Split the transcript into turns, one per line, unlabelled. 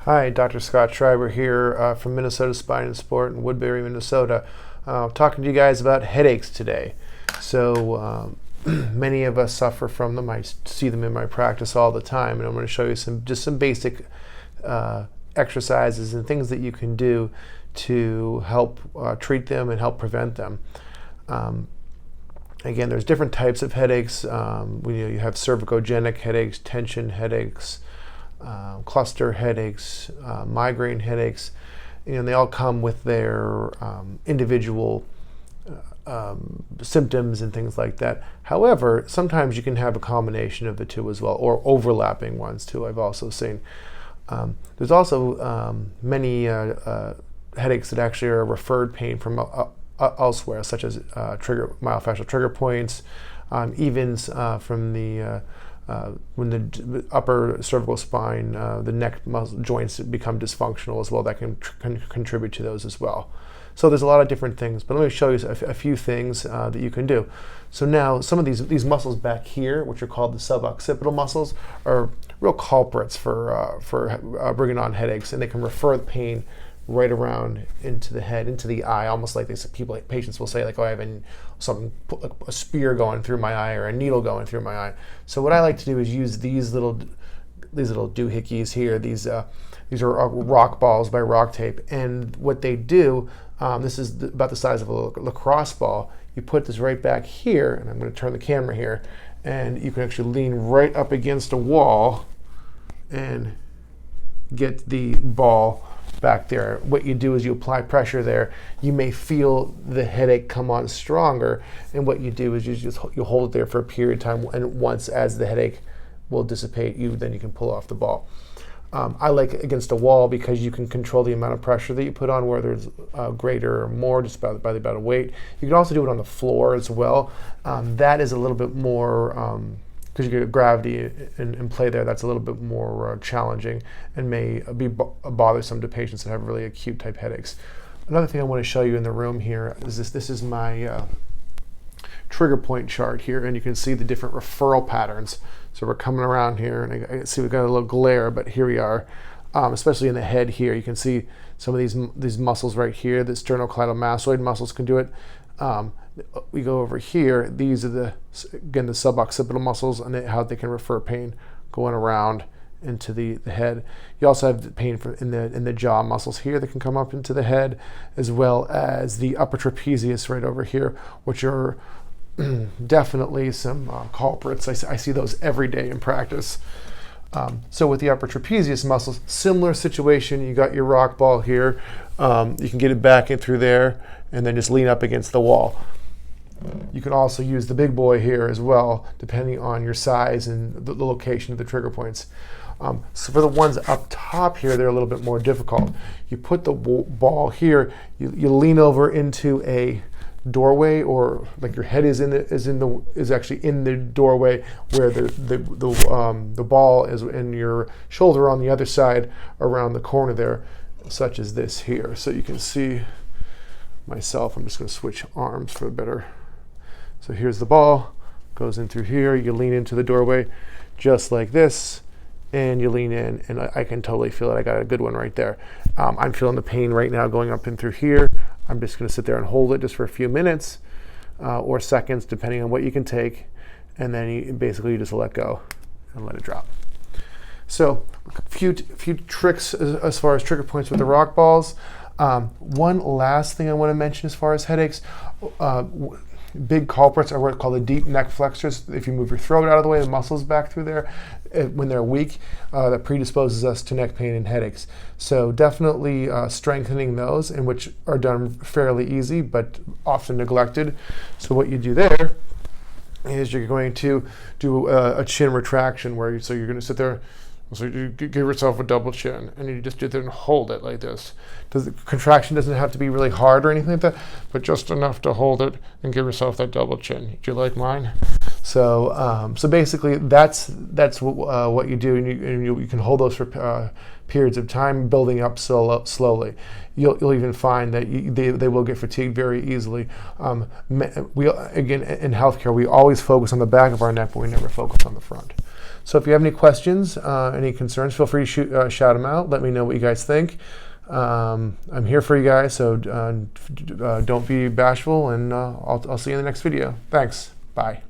Hi, Dr. Scott Schreiber here from Minnesota Spine and Sport in Woodbury, Minnesota. Talking to you guys about headaches today. So many of us suffer from them. I see them in my practice all the time, and I'm going to show you some basic exercises and things that you can do to help treat them and help prevent them. Again, there's different types of headaches. You have cervicogenic headaches, tension headaches, cluster headaches, migraine headaches. They all come with their individual symptoms and things like that. However, sometimes you can have a combination of the two as well, or overlapping ones too, I've also seen. There's also many headaches that actually are referred pain from elsewhere, such as myofascial trigger points, even from the when the upper cervical spine, the neck muscle joints become dysfunctional as well. That can contribute to those as well. So there's a lot of different things, but let me show you a few things that you can do. So now some of these muscles back here, which are called the suboccipital muscles, are real culprits for bringing on headaches, and they can refer the pain right around into the head, into the eye, almost like patients will say, like, oh, I have a spear going through my eye or a needle going through my eye. So what I like to do is use these little doohickeys here. These are rock balls by Rock Tape, and what they do, this is about the size of a lacrosse ball. You put this right back here, and I'm going to turn the camera here, and you can actually lean right up against a wall and get the ball back there. What you do is you apply pressure there. You may feel the headache come on stronger, and what you do is you hold it there for a period of time, and once as the headache will dissipate, then you can pull off the ball. I like it against a wall because you can control the amount of pressure that you put on, whether it's greater or more, just by the amount of weight. You can also do it on the floor as well. That is a little bit more, because you get gravity in play there, that's a little bit more challenging and may be bothersome to patients that have really acute type headaches. Another thing I want to show you in the room here is this is my trigger point chart here, and you can see the different referral patterns. So we're coming around here, and I see we've got a little glare, but here we are, especially in the head here. You can see some of these muscles right here, the sternocleidomastoid muscles can do it. We go over here, these are the suboccipital muscles, and how they can refer pain going around into the head. You also have the pain in the jaw muscles here that can come up into the head, as well as the upper trapezius right over here, which are definitely some culprits. I see those every day in practice. So with the upper trapezius muscles, similar situation. You got your rock ball here. You can get it back in through there, and then just lean up against the wall. You can also use the big boy here as well, depending on your size and the location of the trigger points. So for the ones up top here, they're a little bit more difficult. You put the ball here, you lean over into a doorway, or like your head is actually in the doorway, where the ball is in your shoulder on the other side around the corner there, such as this here. So you can see myself. I'm just going to switch arms for a better. So here's the ball, goes in through here. You lean into the doorway just like this, and you lean in, and I can totally feel it. I got a good one right there. I'm feeling the pain right now going up and through here. I'm just going to sit there and hold it just for a few minutes or seconds, depending on what you can take, and then you just let go and let it drop. So a few tricks as far as trigger points with the rock balls. One last thing I want to mention as far as headaches. Big culprits are what are called the deep neck flexors. If you move your throat out of the way, the muscles back through there, when they're weak, that predisposes us to neck pain and headaches. So definitely strengthening those, and which are done fairly easy but often neglected. So what you do there is you're going to do a chin retraction, where you're going to sit there. So you give yourself a double chin, and you just sit there and hold it like this. The contraction doesn't have to be really hard or anything like that, but just enough to hold it and give yourself that double chin. Do you like mine? So basically, that's what you do, and you can hold those for periods of time, building up slowly. You'll even find that they will get fatigued very easily. We again in healthcare, we always focus on the back of our neck, but we never focus on the front. So if you have any questions, any concerns, feel free to shout them out. Let me know what you guys think. I'm here for you guys, so don't be bashful, and I'll see you in the next video. Thanks. Bye.